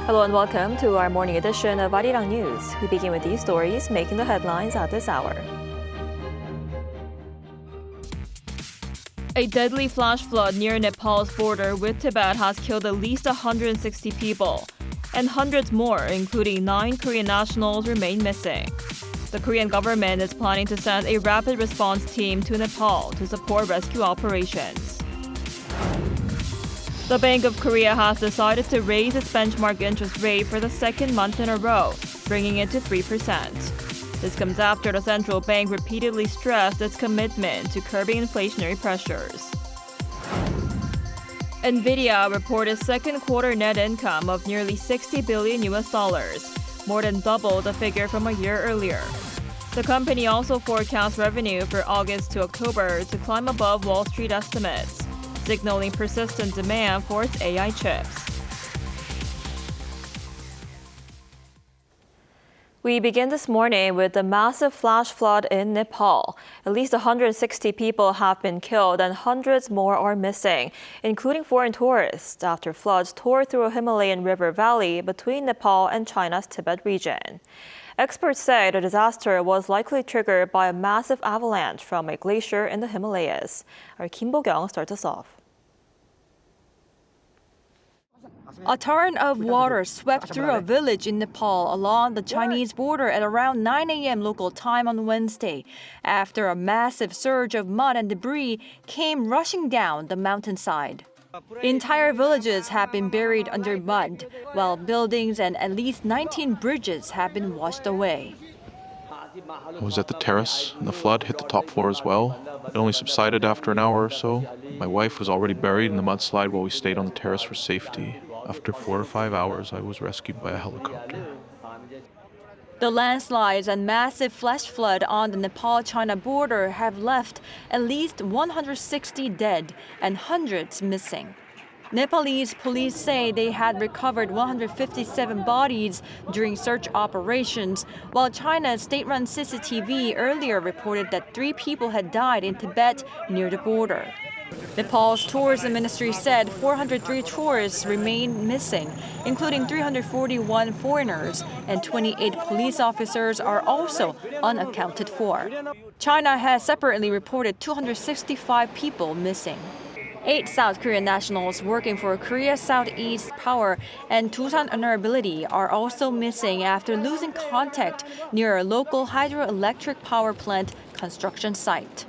Hello and welcome to our morning edition of Arirang News. We begin with these stories making the headlines at this hour. A deadly flash flood near Nepal's border with Tibet has killed at least 160 people, and hundreds more, including 9 Korean nationals, remain missing. The Korean government is planning to send a rapid response team to Nepal to support rescue operations. The Bank of Korea has decided to raise its benchmark interest rate for the second month in a row, bringing it to 3%. This comes after the central bank repeatedly stressed its commitment to curbing inflationary pressures. Nvidia reported second quarter net income of nearly $60 billion, more than double the figure from a year earlier. The company also forecasts revenue for August to October to climb above Wall Street estimates, signaling persistent demand for its AI chips. We begin this morning with the massive flash flood in Nepal. At least 160 people have been killed and hundreds more are missing, including foreign tourists, after floods tore through a Himalayan river valley between Nepal and China's Tibet region. Experts say the disaster was likely triggered by a massive avalanche from a glacier in the Himalayas. Our Kim Bo-kyung starts us off. A torrent of water swept through a village in Nepal along the Chinese border at around 9 a.m. local time on Wednesday, after a massive surge of mud and debris came rushing down the mountainside. Entire villages have been buried under mud, while buildings and at least 19 bridges have been washed away. I was at the terrace, and the flood hit the top floor as well. It only subsided after an hour or so. My wife was already buried in the mudslide while we stayed on the terrace for safety. After 4 or 5 hours, I was rescued by a helicopter. The landslides and massive flash flood on the Nepal-China border have left at least 160 dead and hundreds missing. Nepalese police say they had recovered 157 bodies during search operations, while China's state-run CCTV earlier reported that 3 people had died in Tibet near the border. Nepal's tourism ministry said 403 tourists remain missing, including 341 foreigners, and 28 police officers are also unaccounted for. China has separately reported 265 people missing. 8 South Korean nationals working for Korea Southeast Power and Tusan Enerbility are also missing after losing contact near a local hydroelectric power plant construction site.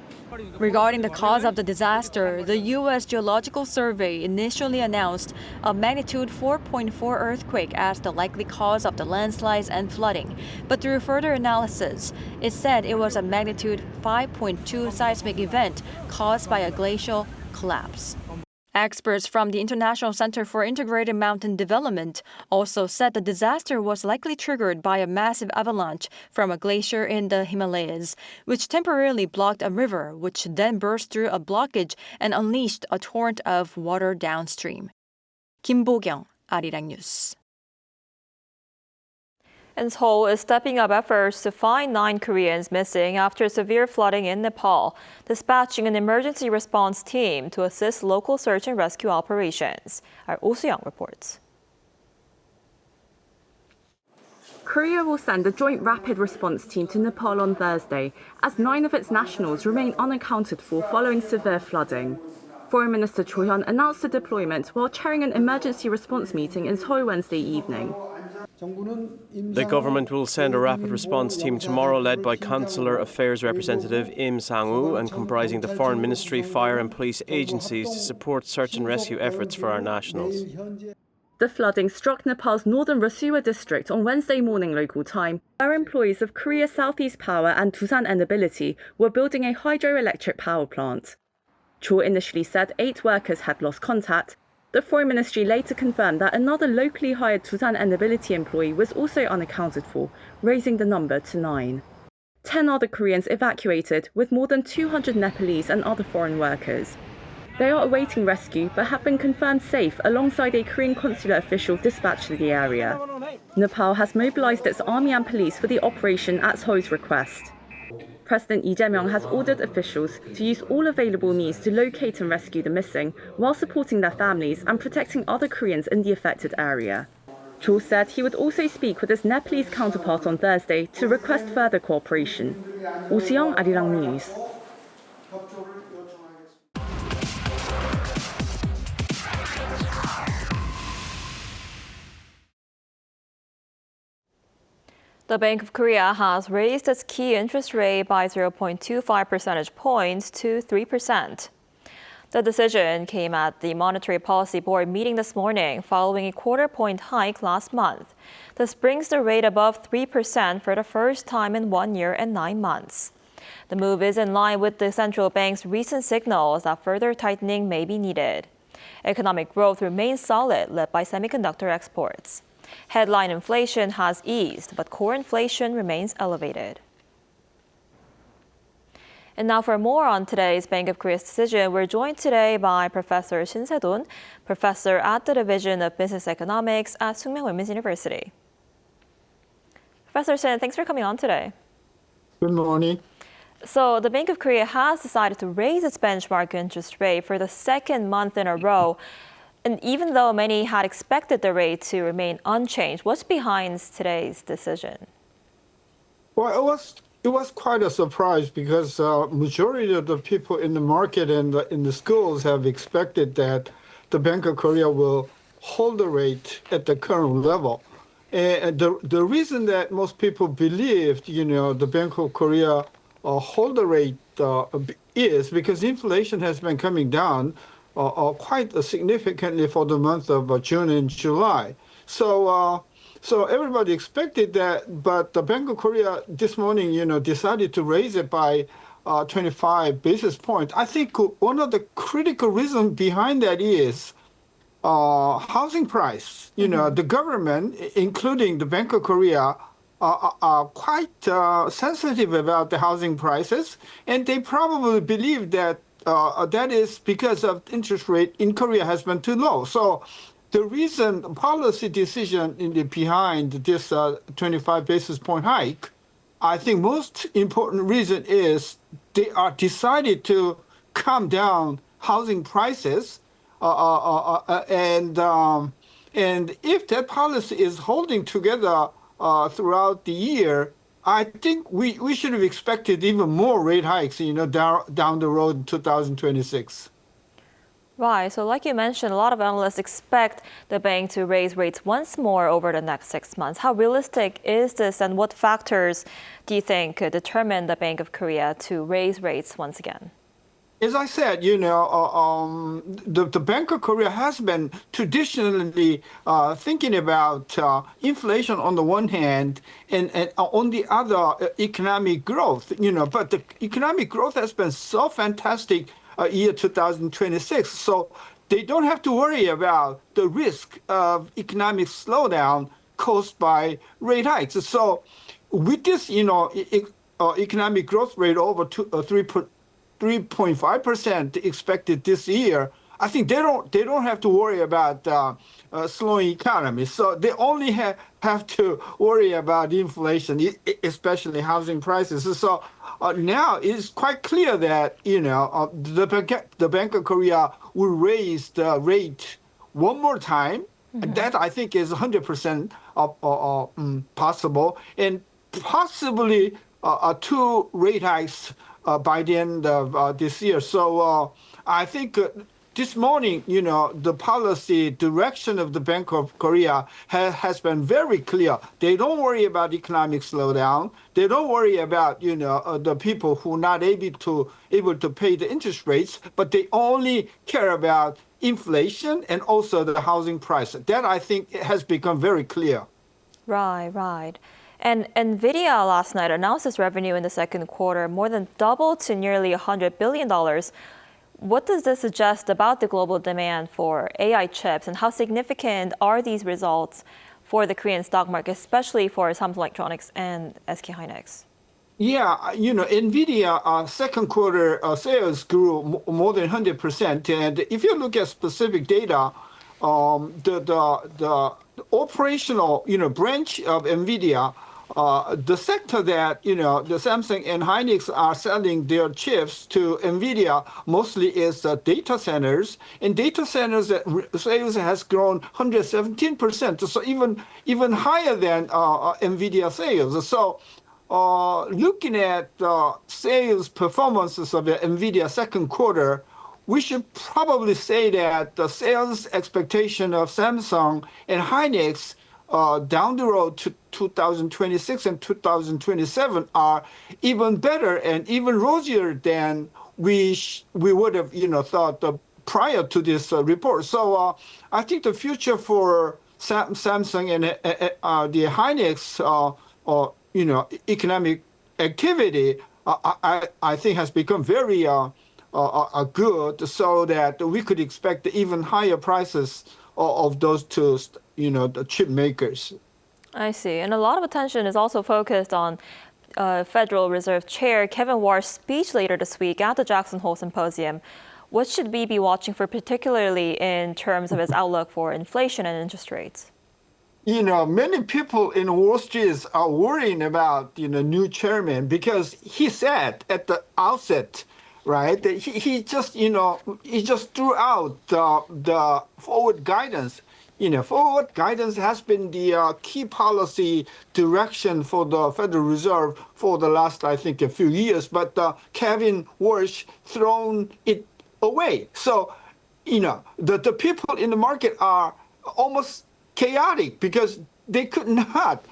Regarding the cause of the disaster, the U.S. Geological Survey initially announced a magnitude 4.4 earthquake as the likely cause of the landslides and flooding. But through further analysis, it said it was a magnitude 5.2 seismic event caused by a glacial collapse. Experts from the International Center for Integrated Mountain Development also said the disaster was likely triggered by a massive avalanche from a glacier in the Himalayas, which temporarily blocked a river, which then burst through a blockage and unleashed a torrent of water downstream. Kim Bo-kyung, Arirang News. And Seoul is stepping up efforts to find 9 Koreans missing after severe flooding in Nepal, dispatching an emergency response team to assist local search and rescue operations. Our Oh Soo-young reports. Korea will send a joint rapid response team to Nepal on Thursday, as 9 of its nationals remain unaccounted for following severe flooding. Foreign Minister Cho Hyun announced the deployment while chairing an emergency response meeting in Seoul Wednesday evening. The government will send a rapid response team tomorrow led by Consular Affairs Representative Im Sang-woo and comprising the Foreign Ministry, fire and police agencies to support search and rescue efforts for our nationals. The flooding struck Nepal's northern Rasuwa district on Wednesday morning local time, where employees of Korea Southeast Power and Tusan Enerbility were building a hydroelectric power plant. Cho initially said 8 workers had lost contact. The Foreign Ministry later confirmed that another locally hired Tusan Enerbility employee was also unaccounted for, raising the number to 9. 10 other Koreans evacuated, with more than 200 Nepalese and other foreign workers. They are awaiting rescue but have been confirmed safe alongside a Korean consular official dispatched to the area. Nepal has mobilized its army and police for the operation at Seoul's request. President Lee Jae-myung has ordered officials to use all available means to locate and rescue the missing, while supporting their families and protecting other Koreans in the affected area. Cho said he would also speak with his Nepalese counterpart on Thursday to request further cooperation. Oh Seong, Arirang News. The Bank of Korea has raised its key interest rate by 0.25 percentage points to 3%. The decision came at the Monetary Policy Board meeting this morning following a quarter-point hike last month. This brings the rate above 3% for the first time in 1 year and 9 months. The move is in line with the central bank's recent signals that further tightening may be needed. Economic growth remains solid, led by semiconductor exports. Headline inflation has eased, but core inflation remains elevated. And now for more on today's Bank of Korea's decision, we're joined today by Professor Shin Se-don, professor at the Division of Business Economics at Sookmyung Women's University. Professor Shin, thanks for coming on today. Good morning. So the Bank of Korea has decided to raise its benchmark interest rate for the second month in a row. And even though many had expected the rate to remain unchanged, what's behind today's decision? Well, it was quite a surprise because majority of the people in the market and in the schools have expected that the Bank of Korea will hold the rate at the current level. And the reason that most people believed, the Bank of Korea hold the rate is because inflation has been coming down quite significantly for the month of June and July. So everybody expected that, but the Bank of Korea this morning, decided to raise it by 25 basis points. I think one of the critical reasons behind that is housing price. The government, including the Bank of Korea, are quite sensitive about the housing prices, and they probably believe that that is because of interest rate in Korea has been too low. So the reason policy decision behind this 25 basis point hike, I think most important reason is they are decided to calm down housing prices, and if that policy is holding together throughout the year, I think we should have expected even more rate hikes, down the road in 2026. Right. So like you mentioned, a lot of analysts expect the bank to raise rates once more over the next 6 months. How realistic is this, and what factors do you think could determine the Bank of Korea to raise rates once again? As I said, the Bank of Korea has been traditionally thinking about inflation on the one hand and on the other economic growth, but the economic growth has been so fantastic year 2026. So they don't have to worry about the risk of economic slowdown caused by rate hikes. So with this, economic growth rate over 3.5% expected this year, I think they don't have to worry about slowing economy. So they only have to worry about inflation, especially housing prices. So now it's quite clear that the Bank of Korea will raise the rate one more time. Mm-hmm. That I think is 100% possible, and possibly 2 rate hikes by the end of this year. So I think this morning, the policy direction of the Bank of Korea has been very clear. They don't worry about economic slowdown. They don't worry about, the people who are not able to pay the interest rates, but they only care about inflation and also the housing price. That, I think, has become very clear. Right. And Nvidia last night announced its revenue in the second quarter more than doubled to nearly $100 billion. What does this suggest about the global demand for AI chips, and how significant are these results for the Korean stock market, especially for Samsung Electronics and SK Hynix? Yeah, Nvidia second quarter sales grew more than 100%. And if you look at specific data, the operational branch of Nvidia the sector that, the Samsung and Hynix are selling their chips to Nvidia mostly is data centers. And data centers sales has grown 117%, so even higher than Nvidia sales. So looking at sales performances of the Nvidia second quarter, we should probably say that the sales expectation of Samsung and Hynix down the road to 2026 and 2027 are even better and even rosier than we would have thought prior to this report. So I think the future for Samsung and the Hynix economic activity I think has become very good, so that we could expect even higher prices of those two, the chip makers. I see. And a lot of attention is also focused on Federal Reserve Chair Kevin Warsh's speech later this week at the Jackson Hole Symposium. What should we be watching for, particularly in terms of his outlook for inflation and interest rates? Many people in Wall Street are worrying about, new chairman, because he said at the outset, right, that he just threw out the forward guidance. Forward guidance has been the key policy direction for the Federal Reserve for the last, I think, a few years. But Kevin Warsh thrown it away. So, the people in the market are almost chaotic because they could not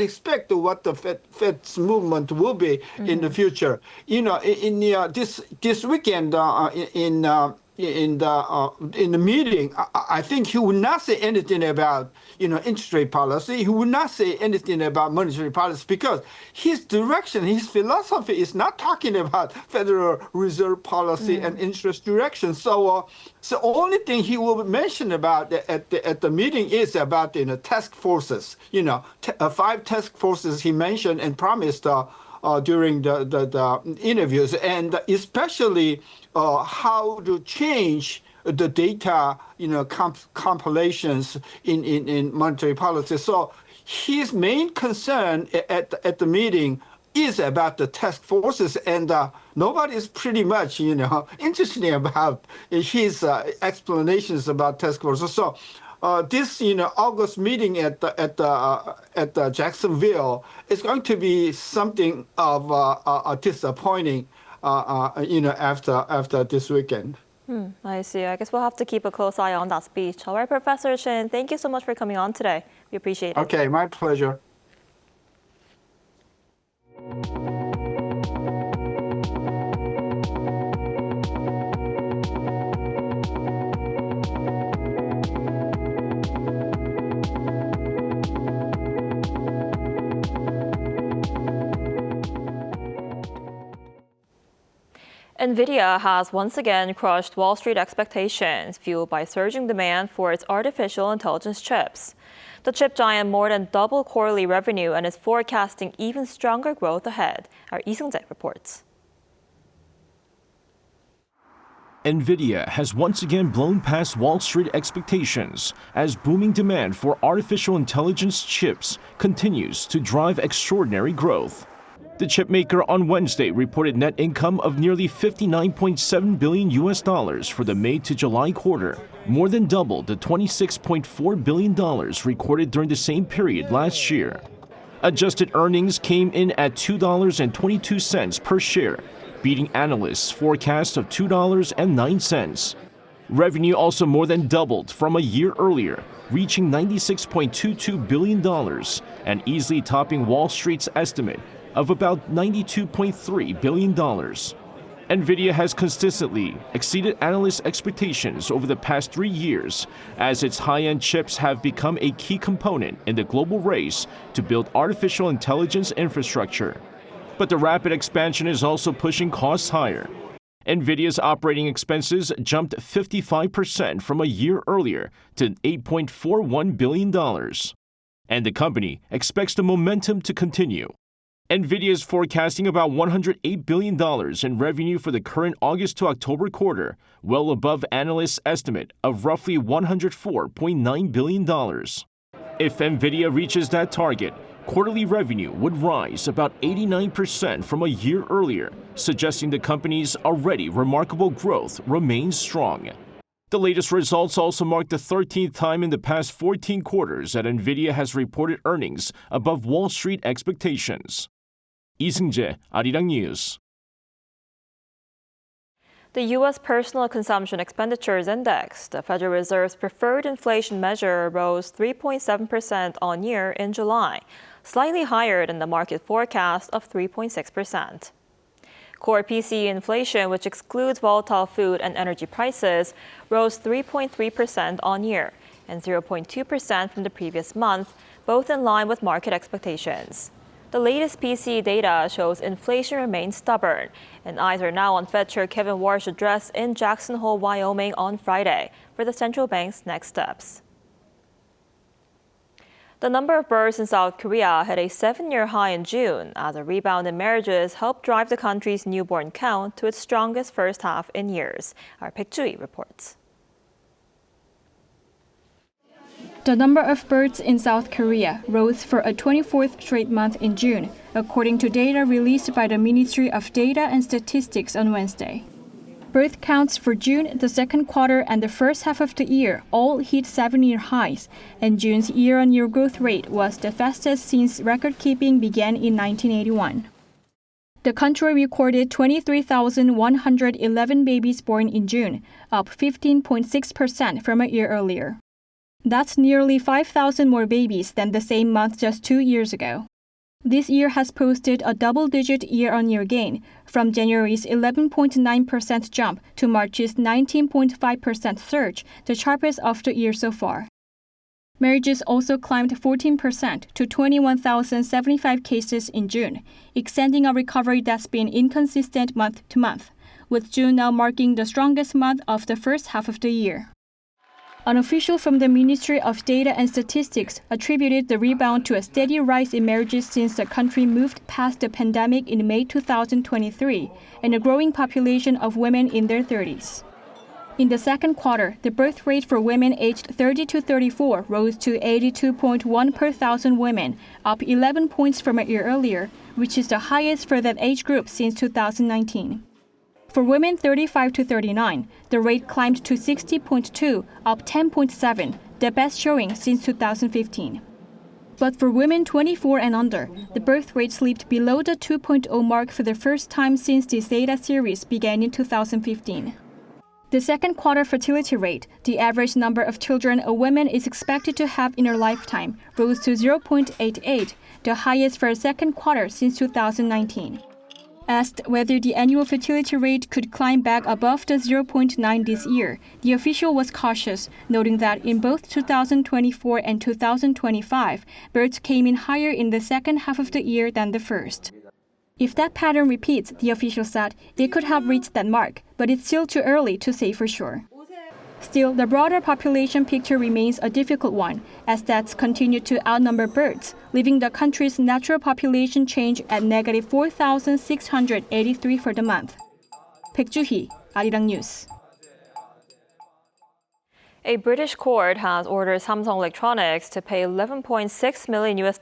expect what the Fed's movement will be in the future. This weekend in the meeting, I think he would not say anything about interest rate policy. He would not say anything about monetary policy because his direction, his philosophy is not talking about Federal Reserve policy and interest direction. So the only thing he will mention about at the meeting is about task forces. 5 task forces he mentioned and promised during the interviews, and especially how to change the data, compilations in monetary policy. So his main concern at the meeting is about the task forces, and nobody is pretty much, interested about his explanations about task forces. So this August meeting at the Jacksonville is going to be something of a disappointing after this weekend. I see. I guess we'll have to keep a close eye on that speech. All right, Professor Shin, thank you so much for coming on today. We appreciate it. Okay, my pleasure. Nvidia has once again crushed Wall Street expectations, fueled by surging demand for its artificial intelligence chips. The chip giant more than doubled quarterly revenue and is forecasting even stronger growth ahead. Our Lee Seung-jae reports. Nvidia has once again blown past Wall Street expectations as booming demand for artificial intelligence chips continues to drive extraordinary growth. The chipmaker on Wednesday reported net income of nearly $59.7 billion for the May to July quarter, more than double the $26.4 billion recorded during the same period last year. Adjusted earnings came in at $2.22 per share, beating analysts' forecast of $2.09. Revenue also more than doubled from a year earlier, reaching $96.22 billion and easily topping Wall Street's estimate of about $92.3 billion. Nvidia has consistently exceeded analysts' expectations over the past 3 years, as its high-end chips have become a key component in the global race to build artificial intelligence infrastructure. But the rapid expansion is also pushing costs higher. Nvidia's operating expenses jumped 55% from a year earlier to $8.41 billion. And the company expects the momentum to continue. Nvidia is forecasting about $108 billion in revenue for the current August to October quarter, well above analysts' estimate of roughly $104.9 billion. If Nvidia reaches that target, quarterly revenue would rise about 89% from a year earlier, suggesting the company's already remarkable growth remains strong. The latest results also mark the 13th time in the past 14 quarters that Nvidia has reported earnings above Wall Street expectations. 이승재, Arirang News. The U.S. Personal Consumption Expenditures Index, the Federal Reserve's preferred inflation measure, rose 3.7% on year in July, slightly higher than the market forecast of 3.6%. Core PCE inflation, which excludes volatile food and energy prices, rose 3.3% on year and 0.2% from the previous month, both in line with market expectations. The latest PCE data shows inflation remains stubborn, and eyes are now on Fed Chair Kevin Warsh's address in Jackson Hole, Wyoming on Friday for the central bank's next steps. The number of births in South Korea hit a 7-year high in June as a rebound in marriages helped drive the country's newborn count to its strongest first half in years. Our Baek Ju-hee reports. The number of births in South Korea rose for a 24th straight month in June, according to data released by the Ministry of Data and Statistics on Wednesday. Birth counts for June, the second quarter, and the first half of the year all hit 7-year highs, and June's year-on-year growth rate was the fastest since record-keeping began in 1981. The country recorded 23,111 babies born in June, up 15.6% from a year earlier. That's nearly 5,000 more babies than the same month just 2 years ago. This year has posted a double-digit year-on-year gain, from January's 11.9% jump to March's 19.5% surge, the sharpest of the year so far. Marriages also climbed 14% to 21,075 cases in June, extending a recovery that's been inconsistent month to month, with June now marking the strongest month of the first half of the year. An official from the Ministry of Data and Statistics attributed the rebound to a steady rise in marriages since the country moved past the pandemic in May 2023 and a growing population of women in their 30s. In the second quarter, the birth rate for women aged 30 to 34 rose to 82.1 per thousand women, up 11 points from a year earlier, which is the highest for that age group since 2019. For women 35 to 39, the rate climbed to 60.2, up 10.7, the best showing since 2015. But for women 24 and under, the birth rate slipped below the 2.0 mark for the first time since this data series began in 2015. The second quarter fertility rate, the average number of children a woman is expected to have in her lifetime, rose to 0.88, the highest for a second quarter since 2019. Asked whether the annual fertility rate could climb back above the 0.9 this year, the official was cautious, noting that in both 2024 and 2025, births came in higher in the second half of the year than the first. If that pattern repeats, the official said, it could have reached that mark, but it's still too early to say for sure. Still, the broader population picture remains a difficult one, as stats continue to outnumber births, leaving the country's natural population change at negative 4,683 for the month. Baek Ju-hee, Arirang News. A British court has ordered Samsung Electronics to pay $11.6 million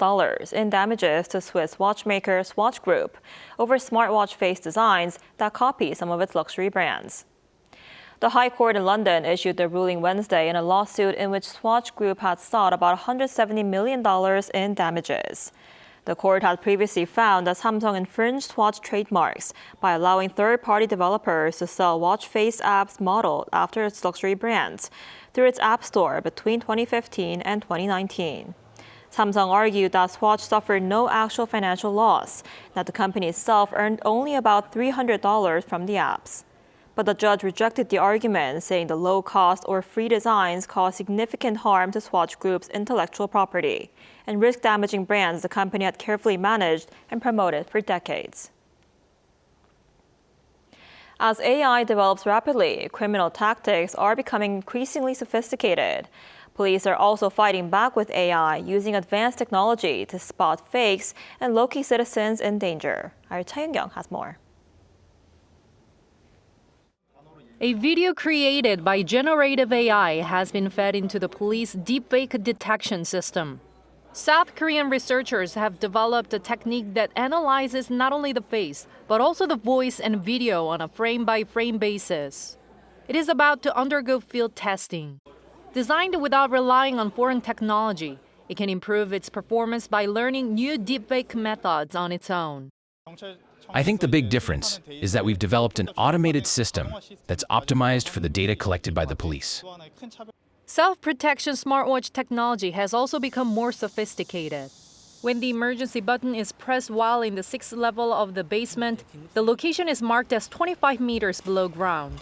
in damages to Swiss watchmaker Swatch Group over smartwatch face designs that copy some of its luxury brands. The High Court in London issued the ruling Wednesday in a lawsuit in which Swatch Group had sought about $170 million in damages. The court had previously found that Samsung infringed Swatch trademarks by allowing third-party developers to sell watch face apps modeled after its luxury brands through its app store between 2015 and 2019. Samsung argued that Swatch suffered no actual financial loss, that the company itself earned only about $300 from the apps. But the judge rejected the argument, saying the low-cost or free designs cause significant harm to Swatch Group's intellectual property and risk damaging brands the company had carefully managed and promoted for decades. As AI develops rapidly, criminal tactics are becoming increasingly sophisticated. Police are also fighting back with AI, using advanced technology to spot fakes and locate citizens in danger. Our Cha Young has more. A video created by generative AI has been fed into the police deepfake detection system. South Korean researchers have developed a technique that analyzes not only the face, but also the voice and video on a frame-by-frame basis. It is about to undergo field testing. Designed without relying on foreign technology, it can improve its performance by learning new deepfake methods on its own. I think the big difference is that we've developed an automated system that's optimized for the data collected by the police. Self-protection smartwatch technology has also become more sophisticated. When the emergency button is pressed while in the 6th level of the basement, the location is marked as 25 meters below ground.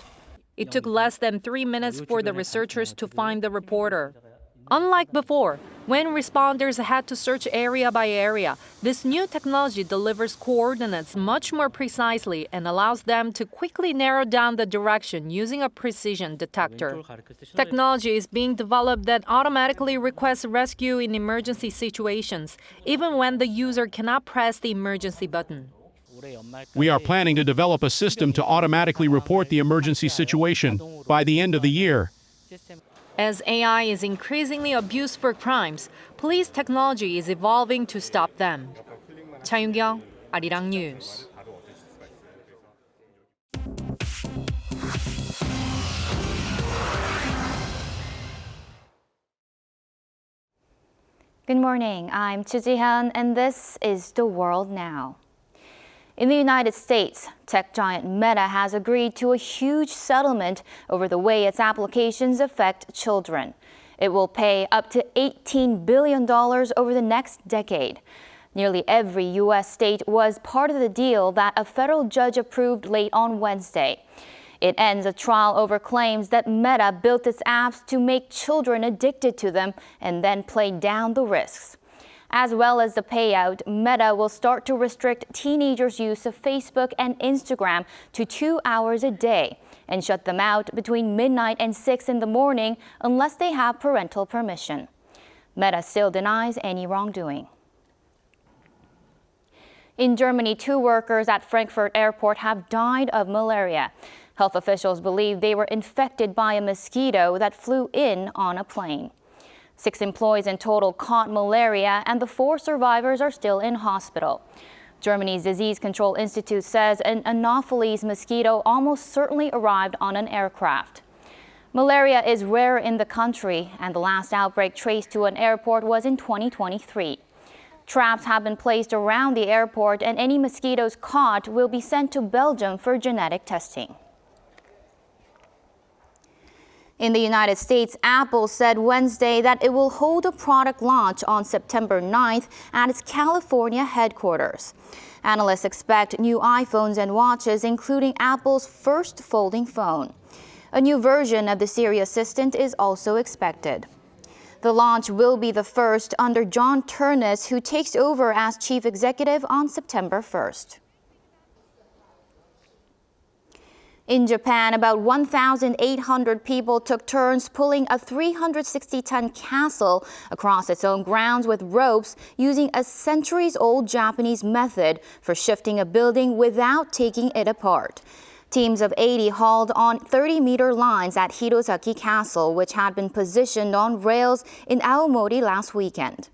It took less than 3 minutes for the researchers to find the reporter. Unlike before, when responders had to search area by area, this new technology delivers coordinates much more precisely and allows them to quickly narrow down the direction using a precision detector. Technology is being developed that automatically requests rescue in emergency situations, even when the user cannot press the emergency button. We are planning to develop a system to automatically report the emergency situation by the end of the year. As AI is increasingly abused for crimes, police technology is evolving to stop them. Cha Yoon-kyung, Arirang News. Good morning, I'm Choo Ji-hyun, and this is The World Now. In the United States, tech giant Meta has agreed to a huge settlement over the way its applications affect children. It will pay up to $18 billion over the next decade. Nearly every U.S. state was part of the deal that a federal judge approved late on Wednesday. It ends a trial over claims that Meta built its apps to make children addicted to them and then played down the risks. As well as the payout, Meta will start to restrict teenagers' use of Facebook and Instagram to 2 hours a day and shut them out between midnight and 6 in the morning unless they have parental permission. Meta still denies any wrongdoing. In Germany, 2 workers at Frankfurt airport have died of malaria. Health officials believe they were infected by a mosquito that flew in on a plane. 6 employees in total caught malaria, and the 4 survivors are still in hospital. Germany's Disease Control Institute says an Anopheles mosquito almost certainly arrived on an aircraft. Malaria is rare in the country, and the last outbreak traced to an airport was in 2023. Traps have been placed around the airport, and any mosquitoes caught will be sent to Belgium for genetic testing. In the United States, Apple said Wednesday that it will hold a product launch on September 9th at its California headquarters. Analysts expect new iPhones and watches, including Apple's first folding phone. A new version of the Siri Assistant is also expected. The launch will be the first under John Turnus, who takes over as chief executive on September 1st. In Japan, about 1,800 people took turns pulling a 360-ton castle across its own grounds with ropes using a centuries-old Japanese method for shifting a building without taking it apart. Teams of 80 hauled on 30-meter lines at Hirosaki Castle, which had been positioned on rails in Aomori last weekend.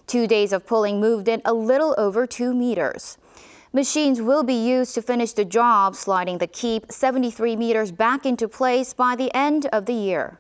2 days of pulling moved it a little over 2 meters. Machines will be used to finish the job, sliding the keep 73 meters back into place by the end of the year.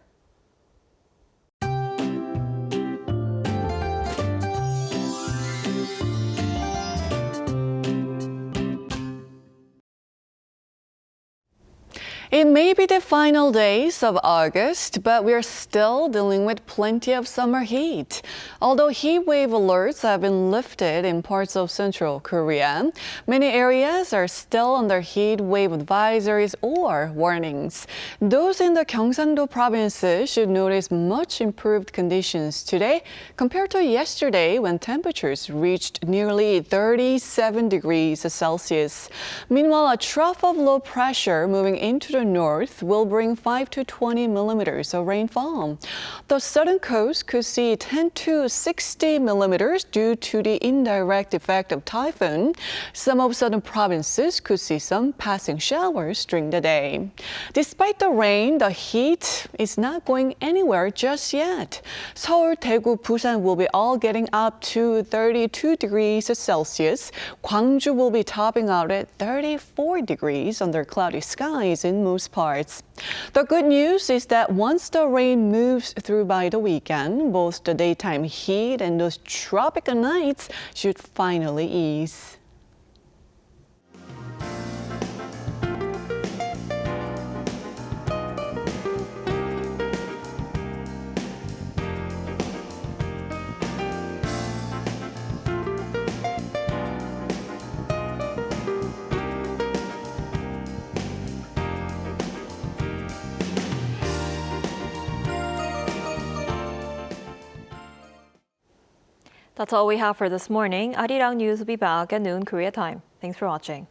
It may be the final days of August, but we're still dealing with plenty of summer heat. Although heat wave alerts have been lifted in parts of Central Korea, many areas are still under heat wave advisories or warnings. Those in the Gyeongsang-do provinces should notice much improved conditions today compared to yesterday when temperatures reached nearly 37 degrees Celsius. Meanwhile, a trough of low pressure moving into the north will bring 5 to 20 millimeters of rainfall. The southern coast could see 10 to 60 millimeters due to the indirect effect of typhoon. Some of southern provinces could see some passing showers during the day. Despite the rain, the heat is not going anywhere just yet. Seoul, Daegu, Busan will be all getting up to 32 degrees Celsius. Gwangju will be topping out at 34 degrees under cloudy skies in most parts. The good news is that once the rain moves through by the weekend, both the daytime heat and those tropical nights should finally ease. That's all we have for this morning. Arirang News will be back at noon Korea time. Thanks for watching.